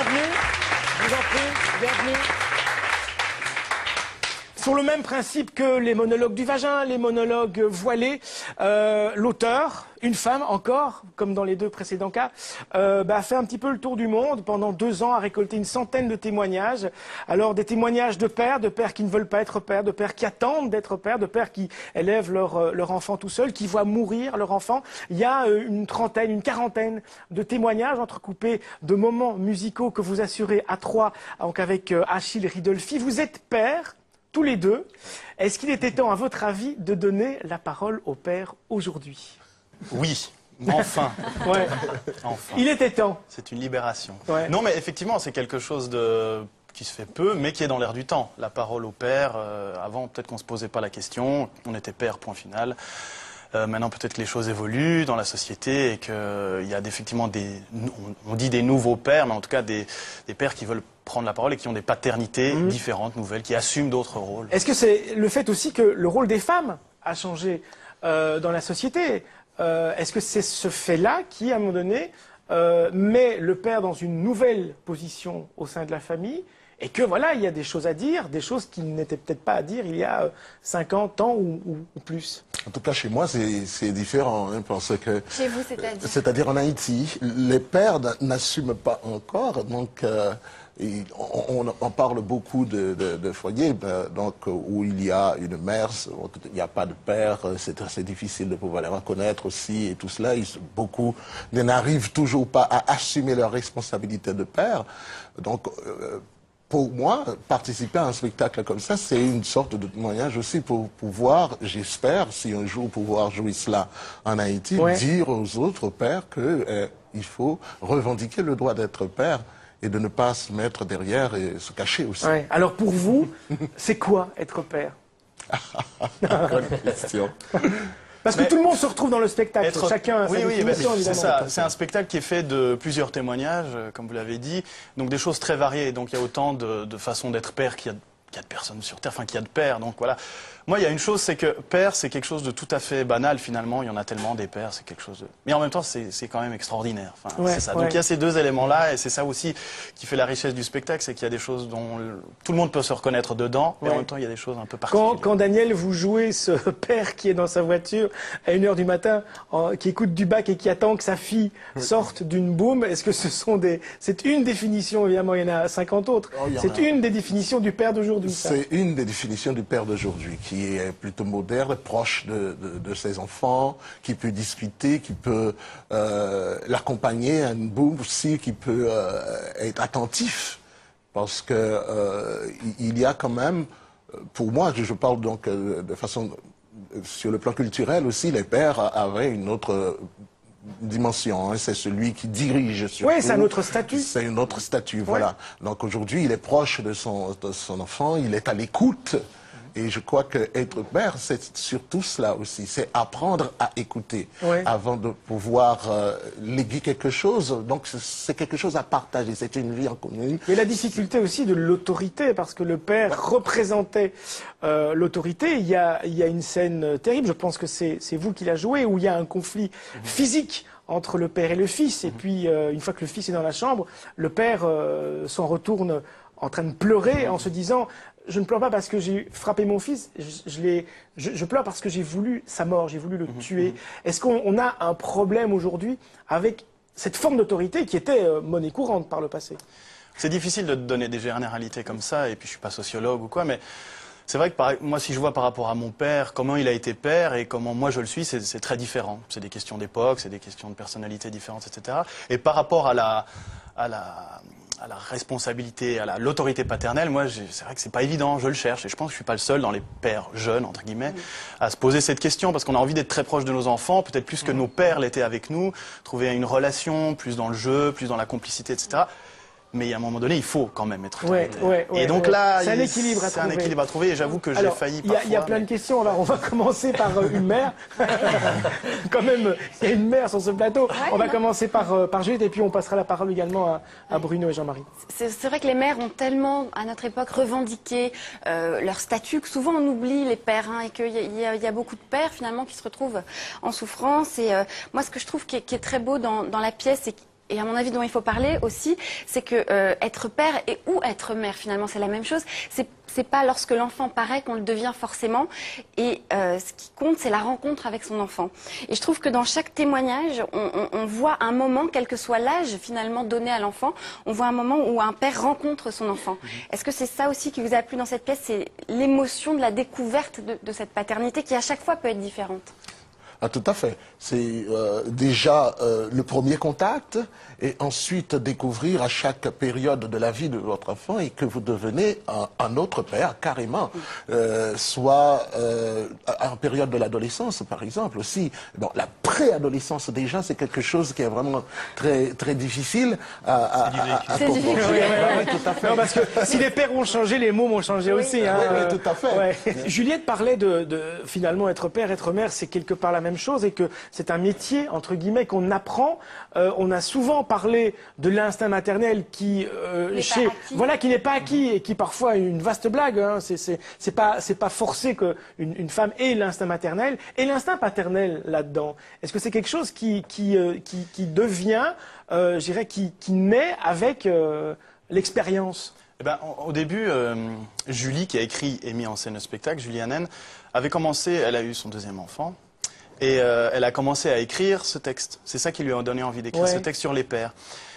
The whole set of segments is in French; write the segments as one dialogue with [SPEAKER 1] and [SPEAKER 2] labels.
[SPEAKER 1] bienvenue. Je vous en prie, bienvenue. Sur le même principe que les monologues du vagin, les monologues voilés, l'auteur, une femme encore, comme dans les deux précédents cas, a fait un petit peu le tour du monde. Pendant 2 ans, a récolté une centaine de témoignages. Alors des témoignages de pères qui ne veulent pas être pères, de pères qui attendent d'être pères, de pères qui élèvent leur enfant tout seul, qui voient mourir leur enfant. Il y a une trentaine, une quarantaine de témoignages entrecoupés de moments musicaux que vous assurez à 3, donc avec Achille Ridolfi. Vous êtes père tous les deux. Est-ce qu'il était temps, à votre avis, de donner la parole au père aujourd'hui?
[SPEAKER 2] Oui, enfin.
[SPEAKER 1] Ouais.
[SPEAKER 2] Enfin.
[SPEAKER 1] Il était temps.
[SPEAKER 2] C'est une libération.
[SPEAKER 1] Ouais.
[SPEAKER 2] Non, mais effectivement, c'est quelque chose qui se fait peu, mais qui est dans l'air du temps. La parole au père, avant, peut-être qu'on ne se posait pas la question, on était père, point final. Maintenant, peut-être que les choses évoluent dans la société et qu'il y a effectivement on dit des nouveaux pères, mais en tout cas des pères qui veulent prendre la parole et qui ont des paternités différentes, nouvelles, qui assument d'autres rôles.
[SPEAKER 1] Est-ce que c'est le fait aussi que le rôle des femmes a changé dans la société? Est-ce que c'est ce fait-là qui, à un moment donné, met le père dans une nouvelle position au sein de la famille? Et que voilà, il y a des choses à dire, des choses qui n'étaient peut-être pas à dire il y a 50 ans ou plus.
[SPEAKER 3] En tout cas, chez moi, c'est différent, hein, parce que...
[SPEAKER 4] Chez vous, c'est-à-dire?
[SPEAKER 3] C'est-à-dire en Haïti, les pères n'assument pas encore, donc on parle beaucoup de foyers donc, où il y a une mère, il n'y a pas de père, c'est assez difficile de pouvoir les reconnaître aussi, et tout cela, beaucoup n'arrivent toujours pas à assumer leur responsabilité de père. Donc, pour moi, participer à un spectacle comme ça, c'est une sorte de témoignage aussi pour pouvoir, j'espère, si un jour pouvoir jouer cela en Haïti, dire aux autres pères qu'il faut revendiquer le droit d'être père et de ne pas se mettre derrière et se cacher aussi.
[SPEAKER 1] Ouais. Alors pour vous, c'est quoi être père?
[SPEAKER 3] Bonne question.
[SPEAKER 1] Parce que tout le monde se retrouve dans le spectacle, chacun a sa définition,
[SPEAKER 2] c'est
[SPEAKER 1] évidemment.
[SPEAKER 2] ça. C'est un spectacle qui est fait de plusieurs témoignages, comme vous l'avez dit, donc des choses très variées. Donc il y a autant de façons d'être père qu'il y a de personnes sur Terre, enfin qu'il y a de pères. Donc voilà. Moi, il y a une chose, c'est que père, c'est quelque chose de tout à fait banal finalement. Il y en a tellement des pères, c'est quelque chose de... Mais en même temps, c'est quand même extraordinaire. Enfin, c'est ça. Donc il y a ces deux éléments-là, et c'est ça aussi qui fait la richesse du spectacle, c'est qu'il y a des choses dont tout le monde peut se reconnaître dedans, mais en même temps, il y a des choses un peu particulières.
[SPEAKER 1] Quand Daniel, vous jouez ce père qui est dans sa voiture à 1h du matin, qui écoute du bac et qui attend que sa fille sorte d'une boum, est-ce que c'est une définition, évidemment, il y en a 50 autres, c'est une des définitions du père d'aujourd'hui?
[SPEAKER 3] C'est une des définitions du père d'aujourd'hui, qui est plutôt moderne, proche de ses enfants, qui peut discuter, qui peut l'accompagner à une boum aussi, qui peut être attentif. Parce que il y a quand même, pour moi, je parle donc de façon, sur le plan culturel aussi, les pères avaient une autre dimension, hein. C'est celui qui dirige surtout.
[SPEAKER 1] Oui, c'est un autre statut.
[SPEAKER 3] C'est un autre statut, voilà. Donc aujourd'hui, il est proche de son enfant, il est à l'écoute. Et je crois qu'être père, c'est surtout cela aussi. C'est apprendre à écouter avant de pouvoir léguer quelque chose. Donc c'est quelque chose à partager, c'est une vie en commun.
[SPEAKER 1] Mais la difficulté aussi de l'autorité, parce que le père représentait l'autorité. Il y a une scène terrible, je pense que c'est vous qui la jouez, où il y a un conflit physique entre le père et le fils. Et puis, une fois que le fils est dans la chambre, le père s'en retourne en train de pleurer en se disant... Je ne pleure pas parce que j'ai frappé mon fils, je pleure parce que j'ai voulu sa mort, j'ai voulu le tuer. Est-ce qu'on a un problème aujourd'hui avec cette forme d'autorité qui était monnaie courante par le passé?
[SPEAKER 2] C'est difficile de donner des généralités comme ça, et puis je ne suis pas sociologue ou quoi, mais c'est vrai que moi, si je vois par rapport à mon père, comment il a été père et comment moi je le suis, c'est très différent. C'est des questions d'époque, c'est des questions de personnalité différentes, etc. Et par rapport à la responsabilité, à l'autorité paternelle, moi, c'est vrai que c'est pas évident, je le cherche, et je pense que je suis pas le seul dans les pères jeunes, entre guillemets, à se poser cette question, parce qu'on a envie d'être très proche de nos enfants, peut-être plus que nos pères l'étaient avec nous, trouver une relation plus dans le jeu, plus dans la complicité, etc. Mais à un moment donné, il faut quand même être autoritaire. Et donc là,
[SPEAKER 1] c'est un équilibre à trouver.
[SPEAKER 2] Et j'avoue que j'ai failli parfois.
[SPEAKER 1] Il y a plein de questions. Alors, on va commencer par une mère. Quand même, il y a une mère sur ce plateau. On va commencer par Juliette, et puis on passera la parole également à Bruno et Jean-Marie.
[SPEAKER 4] C'est vrai que les mères ont tellement, à notre époque, revendiqué leur statut, que souvent on oublie les pères, et qu'il y a beaucoup de pères, finalement, qui se retrouvent en souffrance. Et moi, ce que je trouve qui est très beau dans la pièce, c'est et à mon avis dont il faut parler aussi, c'est que être père et ou être mère, finalement, c'est la même chose. C'est pas lorsque l'enfant paraît qu'on le devient forcément. Et ce qui compte, c'est la rencontre avec son enfant. Et je trouve que dans chaque témoignage, on voit un moment, quel que soit l'âge finalement donné à l'enfant, on voit un moment où un père rencontre son enfant. Est-ce que c'est ça aussi qui vous a plu dans cette pièce? C'est l'émotion de la découverte de cette paternité qui à chaque fois peut être différente.
[SPEAKER 3] Ah, tout à fait. C'est déjà le premier contact et ensuite découvrir à chaque période de la vie de votre enfant et que vous devenez un autre père, carrément. Soit en période de l'adolescence, par exemple, aussi. Bon, la préadolescence, déjà, c'est quelque chose qui est vraiment très, très difficile à comprendre.
[SPEAKER 1] Ouais, tout à fait. Non, parce que si les pères ont changé, les mots ont changé aussi. Hein.
[SPEAKER 3] Oui, tout à fait.
[SPEAKER 1] Ouais. Juliette parlait de finalement être père, être mère, c'est quelque part la même chose et que c'est un métier, entre guillemets, qu'on apprend. On a souvent parlé de l'instinct maternel qui, qui n'est pas acquis et qui parfois est une vaste blague. Hein. C'est pas forcé qu'une femme ait l'instinct maternel et l'instinct paternel là-dedans. Est-ce que c'est quelque chose qui devient, je dirais, qui naît avec l'expérience?
[SPEAKER 2] Eh ben, au début, Julie, qui a écrit et mis en scène le spectacle, Julie Hannen, avait commencé, elle a eu son deuxième enfant, et elle a commencé à écrire ce texte. C'est ça qui lui a donné envie d'écrire ce texte sur les pères.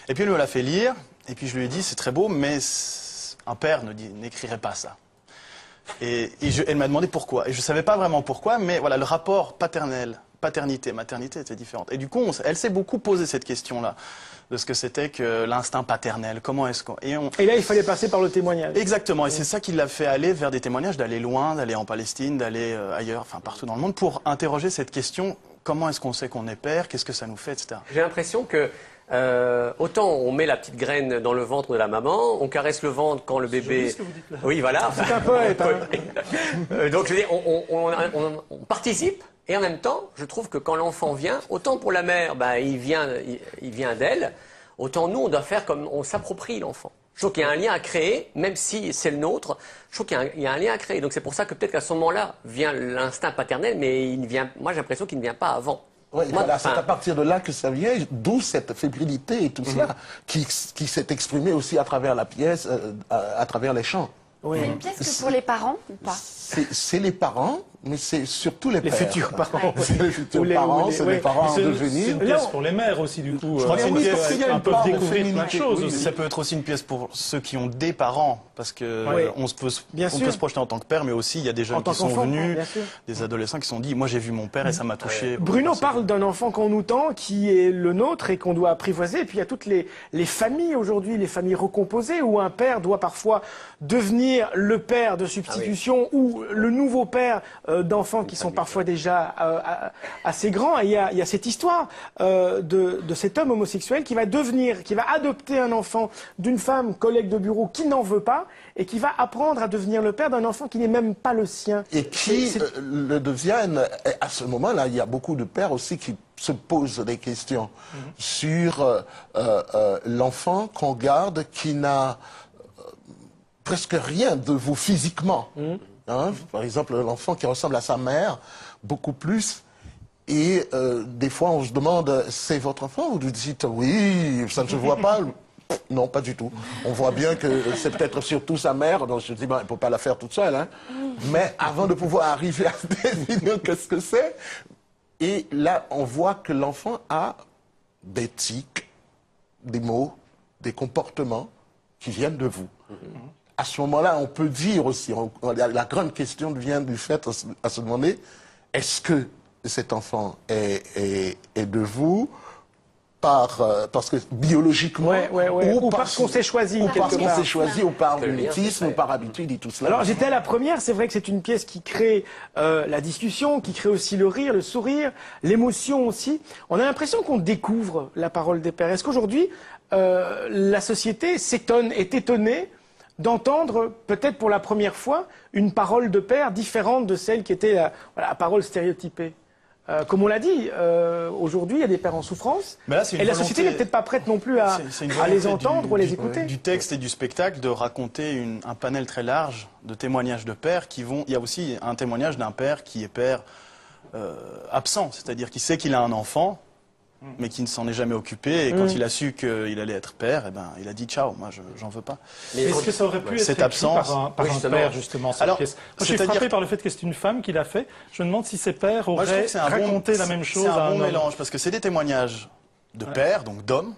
[SPEAKER 2] Et puis elle me l'a fait lire, et puis je lui ai dit, c'est très beau, mais un père n'écrirait pas ça. Et elle m'a demandé pourquoi. Et je ne savais pas vraiment pourquoi, mais voilà, le rapport paternité, maternité était différent. Et du coup, elle s'est beaucoup posé cette question-là, de ce que c'était que l'instinct paternel. Comment est-ce qu'on... Et
[SPEAKER 1] là, il fallait passer par le témoignage.
[SPEAKER 2] Exactement. Et c'est ça qui l'a fait aller vers des témoignages, d'aller loin, d'aller en Palestine, d'aller ailleurs, enfin partout dans le monde, pour interroger cette question. Comment est-ce qu'on sait qu'on est père? Qu'est-ce que ça nous fait, etc.
[SPEAKER 5] J'ai l'impression que autant on met la petite graine dans le ventre de la maman, on caresse le ventre quand le bébé...
[SPEAKER 1] Ce que vous dites là.
[SPEAKER 5] Oui, voilà.
[SPEAKER 1] C'est un poète. Hein.
[SPEAKER 5] Donc je veux dire, on participe. Et en même temps, je trouve que quand l'enfant vient, autant pour la mère, il vient d'elle, autant nous, on doit faire comme on s'approprie l'enfant. Je trouve qu'il y a un lien à créer, même si c'est le nôtre, je trouve qu'il y a un lien à créer. Donc c'est pour ça que peut-être qu'à ce moment-là vient l'instinct paternel, mais moi j'ai l'impression qu'il ne vient pas avant.
[SPEAKER 3] Oui, voilà, c'est à partir de là que ça vient, d'où cette fébrilité et tout cela, qui s'est exprimé aussi à travers la pièce, à travers les chants.
[SPEAKER 1] Oui.
[SPEAKER 4] C'est une pièce que pour les parents ou pas?
[SPEAKER 3] C'est les parents, mais c'est surtout les pères.
[SPEAKER 1] Futurs parents.
[SPEAKER 3] C'est les futurs parents, c'est les parents en devenir.
[SPEAKER 6] C'est une pièce pour les mères aussi, du coup.
[SPEAKER 2] Je crois que c'est une pièce
[SPEAKER 6] un peu découvrir plein de choses
[SPEAKER 2] aussi.
[SPEAKER 6] aussi.
[SPEAKER 2] Ça peut être aussi une pièce pour ceux qui ont des parents, parce que on peut se projeter en tant que père, mais aussi il y a des jeunes qui sont venus, des adolescents qui se sont dit, moi j'ai vu mon père et ça m'a touché.
[SPEAKER 1] Bruno parle d'un enfant qu'on nous tend, qui est le nôtre et qu'on doit apprivoiser. Et puis il y a toutes les familles aujourd'hui, les familles recomposées, où un père doit parfois devenir le père de substitution ou le nouveau père d'enfants qui sont parfois déjà assez grands. Et il y a cette histoire de cet homme homosexuel qui va adopter un enfant d'une femme collègue de bureau qui n'en veut pas et qui va apprendre à devenir le père d'un enfant qui n'est même pas le sien.
[SPEAKER 3] Et qui le deviennent, à ce moment-là, il y a beaucoup de pères aussi qui se posent des questions sur l'enfant qu'on garde qui n'a presque rien de vous physiquement. Hein? Par exemple, l'enfant qui ressemble à sa mère, beaucoup plus. Et des fois, on se demande, c'est votre enfant? Vous lui dites, oui, ça ne se voit pas. Non, pas du tout. On voit bien que c'est peut-être surtout sa mère. Donc je dis, il ne faut pas la faire toute seule. Hein? Mais avant de pouvoir arriver à définir qu'est-ce que c'est, et là, on voit que l'enfant a des tics, des mots, des comportements qui viennent de vous. À ce moment-là, on peut dire aussi, la grande question vient du fait à se demander, est-ce que cet enfant est de vous parce que biologiquement,
[SPEAKER 1] ou parce qu'on s'est choisi,
[SPEAKER 3] ou parce qu'on s'est choisi, ou par mimétisme, ou par habitude et tout cela.
[SPEAKER 1] Alors j'étais à la première, c'est vrai que c'est une pièce qui crée la discussion, qui crée aussi le rire, le sourire, l'émotion aussi. On a l'impression qu'on découvre la parole des pères. Est-ce qu'aujourd'hui, la société s'étonne, est étonnée d'entendre, peut-être pour la première fois, une parole de père différente de celle qui était la parole stéréotypée? Comme on l'a dit, aujourd'hui, il y a des pères en souffrance.
[SPEAKER 2] Mais là,
[SPEAKER 1] et la société n'est peut-être pas prête non plus à les entendre ou à les écouter.
[SPEAKER 2] Du texte et du spectacle, de raconter un panel très large de témoignages de pères qui vont... Il y a aussi un témoignage d'un père qui est père absent, c'est-à-dire qui sait qu'il a un enfant, mais qui ne s'en est jamais occupé. Et quand il a su qu'il allait être père, eh ben, il a dit ciao, moi j'en veux pas.
[SPEAKER 6] Mais est-ce que ça aurait pu être
[SPEAKER 2] cette
[SPEAKER 6] écrit
[SPEAKER 2] absence,
[SPEAKER 6] par un père, justement, cette
[SPEAKER 2] Alors,
[SPEAKER 6] pièce? Moi, je suis
[SPEAKER 2] c'est-à-dire
[SPEAKER 6] frappé par le fait que c'est une femme qui l'a fait. Je me demande si ses pères
[SPEAKER 2] Moi, je trouve
[SPEAKER 6] auraient
[SPEAKER 2] que c'est un
[SPEAKER 6] raconté la même chose
[SPEAKER 2] C'est
[SPEAKER 6] à
[SPEAKER 2] un
[SPEAKER 6] un
[SPEAKER 2] bon
[SPEAKER 6] homme.
[SPEAKER 2] mélange, parce que c'est des témoignages de pères, donc d'hommes.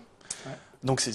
[SPEAKER 2] Donc c'est